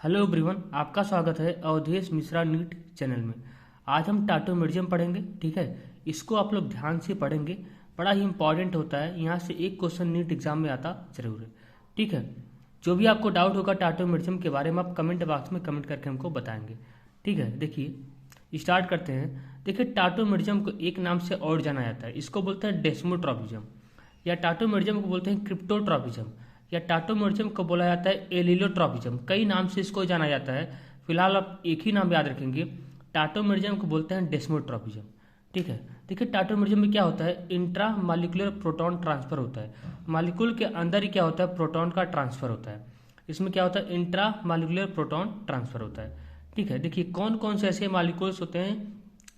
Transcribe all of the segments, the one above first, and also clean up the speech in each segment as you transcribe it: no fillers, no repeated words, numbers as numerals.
Hello everyone, आपका स्वागत है अवधेश मिश्रा नीट चैनल में। आज हम टाटोमेरिज्म पढ़ेंगे। ठीक है, इसको आप लोग ध्यान से पढ़ेंगे, बड़ा ही इंपॉर्टेंट होता है। यहाँ से एक क्वेश्चन नीट एग्जाम में आता जरूर है। ठीक है, जो भी आपको डाउट होगा टाटोमेरिज्म के बारे में आप कमेंट बॉक्स में कमेंट करके हमको बताएंगे। ठीक है, देखिए स्टार्ट करते हैं। देखिए, टाटोमेरिज्म को एक नाम से और जाना जाता है, इसको बोलते हैं डेस्मोट्रॉपिज्म, या टाटोमेरिज्म को बोलते हैं क्रिप्टोट्रॉपिज्म, या टाटोमेरिज्म को बोला जाता है एलिलोट्रॉपिज्म। कई नाम से इसको जाना जाता है, फिलहाल आप एक ही नाम याद रखेंगे। टाटोमेरिज्म को बोलते हैं डेस्मोट्रॉपिज्म। ठीक है, देखिए टाटोमेरिज्म में क्या होता है, इंट्रा मालिकुलर प्रोटॉन ट्रांसफर होता है। मालिक्यूल के अंदर ही क्या होता है, प्रोटॉन का ट्रांसफर होता है। इसमें क्या होता है, इंट्रा मालिकुलर प्रोटॉन ट्रांसफर होता है। ठीक है, देखिए कौन कौन से ऐसे मालिक्यूल्स होते हैं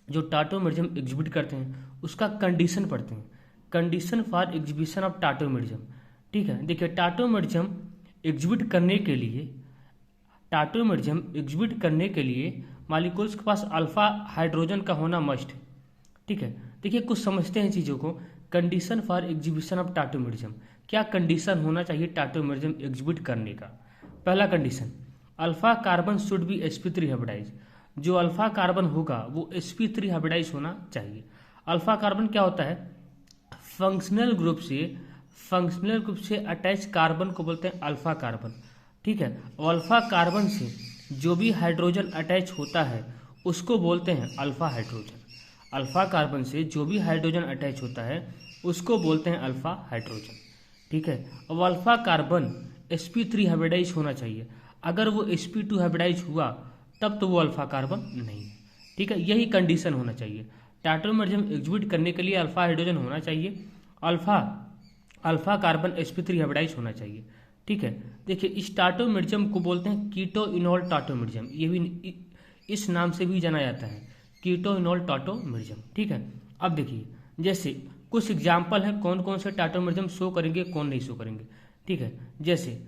जो टाटोमेरिज्म एग्जिबिट करते हैं, उसका कंडीशन पढ़ते हैं। Condition for exhibition of tautomerism. ठीक है, देखिए टाटोमेरिज्म एग्जिबिट करने के लिए मालिक्यूल्स के पास अल्फा हाइड्रोजन का होना मस्ट है। ठीक है, देखिए कुछ समझते हैं चीज़ों को। Condition for exhibition of tautomerism, क्या कंडीशन होना चाहिए टाटोमेरिज्म एग्जिबिट करने का। पहला condition, alpha carbon should be sp3 hybridize. जो अल्फा कार्बन होगा वो sp3 हाइब्रिडाइज होना चाहिए। अल्फा कार्बन क्या होता है, फंक्शनल ग्रुप से अटैच कार्बन को बोलते हैं अल्फा कार्बन। ठीक है, और अल्फा कार्बन से जो भी हाइड्रोजन अटैच होता है उसको बोलते हैं अल्फा हाइड्रोजन। अल्फा कार्बन से जो भी हाइड्रोजन अटैच होता है उसको बोलते हैं अल्फा हाइड्रोजन। ठीक है, अब अल्फा कार्बन sp3 हाइब्रिडाइज होना चाहिए। अगर वो sp2 हाइब्रिडाइज हुआ तब तो वो अल्फा कार्बन नहीं है। ठीक है, यही कंडीशन होना चाहिए। टाटोमेरिज्म एग्जिबिट करने के लिए अल्फा हाइड्रोजन होना चाहिए, अल्फा कार्बन sp3 हाइब्रिडाइज होना चाहिए। ठीक है, देखिए इस टाटोमेरिज्म को बोलते हैं कीटो इनोल टाटोमेरिज्म। ये भी इस नाम से भी जाना जाता है, कीटो इनोल टाटोमेरिज्म। ठीक है, अब देखिए जैसे कुछ एग्जाम्पल हैं कौन कौन से टाटोमेरिज्म शो करेंगे कौन नहीं शो करेंगे। ठीक है, जैसे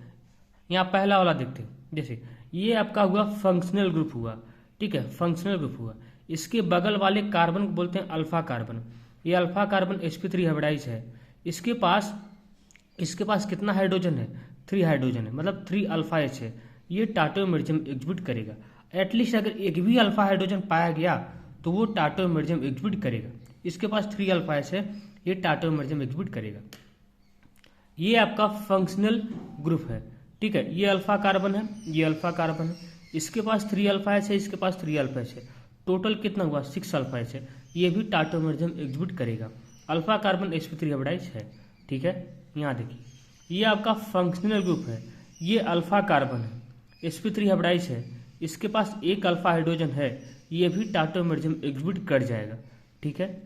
यहाँ पहला वाला देखते हैं। जैसे ये आपका हुआ फंक्शनल ग्रुप हुआ। ठीक है, फंक्शनल ग्रुप हुआ, इसके बगल वाले कार्बन को बोलते हैं अल्फा कार्बन। ये अल्फा कार्बन sp3 हाइब्रिडाइज है। इसके पास कितना हाइड्रोजन है, 3 हाइड्रोजन है, मतलब 3 अल्फा एच है। ये टाटोमेरिज्म एग्जिबिट करेगा। एटलीस्ट अगर एक भी अल्फा हाइड्रोजन पाया गया तो वो टाटोमेरिज्म एग्जिबिट करेगा। इसके पास 3 अल्फा एच है, ये टाटोमेरिज्म एग्जिबिट करेगा। ये आपका फंक्शनल ग्रुप है। ठीक है, ये अल्फा कार्बन है, ये अल्फा कार्बन है, इसके पास 3 अल्फा एच है, इसके पास 3 अल्फा एच है, टोटल कितना हुआ 6 अल्फा एच है। ये भी टाटोमेरिज्म एग्जिबिट करेगा। अल्फा कार्बन sp3 हाइब्रिडाइज है। ठीक है, यहाँ देखिए ये आपका फंक्शनल ग्रुप है, ये अल्फा कार्बन है, sp3 हाइब्रिडाइज है, इसके पास 1 अल्फा हाइड्रोजन है, ये भी टाटोमेरिज्म एग्जिबिट कर जाएगा। ठीक है,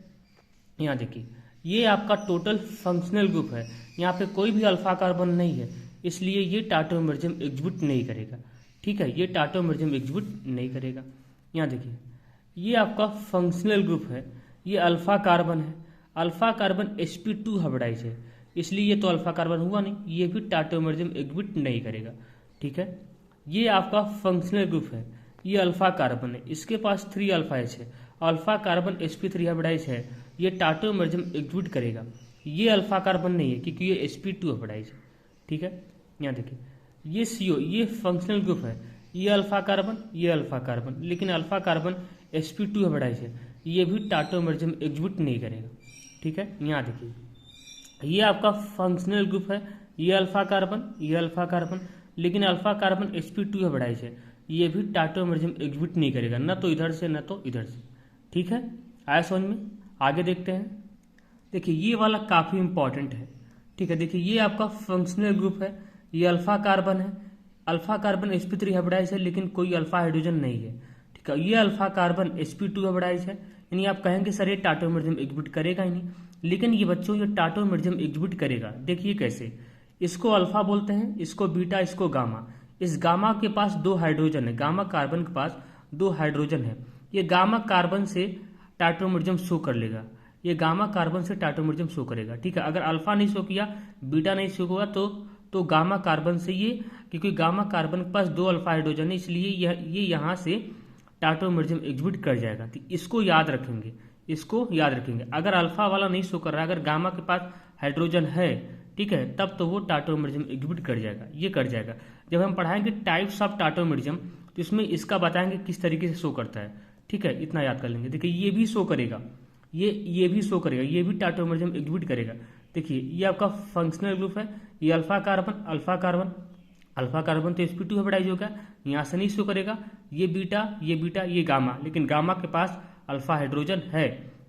यहाँ देखिए ये आपका टोटल फंक्शनल ग्रुप है, यहाँ पे कोई भी अल्फा कार्बन नहीं है, इसलिए ये टाटोमेरिज्म एग्जिबिट नहीं करेगा। ठीक है, ये टाटोमेरिज्म एग्जिबिट नहीं करेगा। यहाँ देखिए ये आपका फंक्शनल ग्रुप है, ये अल्फा कार्बन है, अल्फा कार्बन sp2 हाइब्रिडाइज है, इसलिए ये तो अल्फा कार्बन हुआ नहीं, ये भी टाटोमेरिज्म एग्जिबिट नहीं करेगा। ठीक है, ये आपका फंक्शनल ग्रुप है, ये अल्फा कार्बन है, इसके पास 3 अल्फा एच है, अल्फा कार्बन sp3 हाइब्रिडाइज है, ये टाटोमेरिज्म एग्जिबिट करेगा। ये अल्फा कार्बन नहीं है क्योंकि ये sp2 हाइब्रिडाइज है। ठीक है, यहाँ देखिए ये CO, ये फंक्शनल ग्रुप है, ये अल्फा कार्बन, ये अल्फा कार्बन, लेकिन अल्फा कार्बन sp2 हाइब्रिडाइज है, ये भी टाटोमेरिज्म एग्जिबिट नहीं करेगा। ठीक है, यहाँ देखिए ये आपका फंक्शनल ग्रुप है, ये अल्फा कार्बन, ये अल्फा कार्बन, लेकिन अल्फा कार्बन sp2 हाइब्रिडाइज है, ये भी टाटोमेरिज्म एग्जिबिट नहीं करेगा, न तो इधर से न तो इधर से। ठीक है, आया समझ में। आगे देखते हैं। देखिए ये वाला काफ़ी इंपॉर्टेंट है। ठीक है, देखिए ये आपका फंक्शनल ग्रुप है, ये अल्फा कार्बन है, अल्फा कार्बन sp3 हाइब्रिडाइज है, लेकिन कोई अल्फा हाइड्रोजन नहीं है। ठीक है, ये अल्फा कार्बन sp2 हाइब्रिडाइज है, यानी आप कहेंगे सर ये टाटोमेरिज्म एग्जिबिट करेगा ही नहीं, लेकिन ये बच्चों ये टाटोमेरिज्म एग्जिबिट करेगा। देखिए कैसे, इसको अल्फा बोलते हैं, इसको बीटा, इसको गामा। इस गामा के पास 2 हाइड्रोजन है, गामा कार्बन के पास 2 हाइड्रोजन है, ये गामा कार्बन से टाटोमेरिज्म शो कर लेगा, ये गामा कार्बन से टाटोमेरिज्म शो करेगा। ठीक है, अगर अल्फा नहीं शो किया, बीटा नहीं शो हुआ तो गामा कार्बन से ये, क्योंकि गामा कार्बन के पास 2 अल्फा हाइड्रोजन है, इसलिए ये यहाँ से टाटोमेरिज्म एग्जिबिट कर जाएगा। तो इसको याद रखेंगे, अगर अल्फा वाला नहीं शो कर रहा है, अगर गामा के पास हाइड्रोजन है, ठीक है, तब तो वो टाटोमेरिज्म एग्जिबिट कर जाएगा, ये कर जाएगा। जब हम पढ़ाएंगे टाइप्स ऑफ टाटोमेरिज्म तो इसमें इसका बताएंगे किस तरीके से शो करता है। ठीक है, इतना याद कर लेंगे। देखिए ये भी शो करेगा, ये भी शो करेगा, ये भी टाटोमेरिज्म एग्जिबिट करेगा। देखिए ये आपका फंक्शनल ग्रुप है, ये alpha carbon alpha carbon alpha carbon तो sp2 हाइब्रिडाइज होगा, यहाँ से नहीं शो करेगा। ये बीटा ये गामा, लेकिन गामा के पास अल्फा हाइड्रोजन है,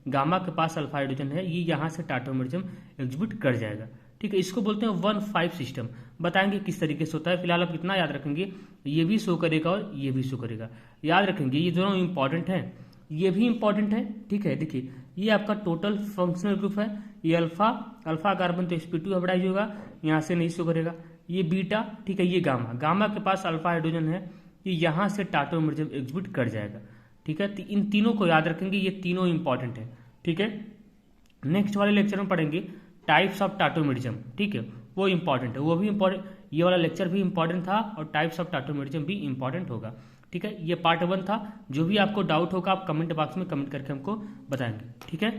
गामा के पास अल्फा हाइड्रोजन है, ये यहाँ से टाटोमेरिज्म एग्जिबिट कर जाएगा। ठीक है, इसको बोलते हैं 1,5 सिस्टम। बताएंगे किस तरीके से होता है। फिलहाल आप इतना याद रखेंगे, ये भी शो करेगा और ये भी शो करेगा। याद रखेंगे ये दोनों इंपॉर्टेंट हैं, ये भी इंपॉर्टेंट है। ठीक है, देखिए ये आपका टोटल फंक्शनल ग्रुप है, ये अल्फा कार्बन तो sp2 हाइब्रिडाइज होगा, यहाँ से नहीं शो करेगा। ये बीटा, ठीक है, ये गामा के पास अल्फा हाइड्रोजन है, ये यहाँ से टाटोमेरिज्म एग्जिबिट कर जाएगा। ठीक है, तो इन तीनों को याद रखेंगे, ये तीनों इंपॉर्टेंट है। ठीक है, नेक्स्ट वाले लेक्चर में पढ़ेंगे टाइप्स ऑफ टाटोमेरिज्म। ठीक है, वो इंपॉर्टेंट है, वो भी इंपॉर्टेंट, ये वाला लेक्चर भी इंपॉर्टेंट था और टाइप्स ऑफ टाटोमेरिज्म भी इंपॉर्टेंट होगा। ठीक है, ये पार्ट 1 था। जो भी आपको डाउट होगा आप कमेंट बॉक्स में कमेंट करके हमको बताएंगे। ठीक है।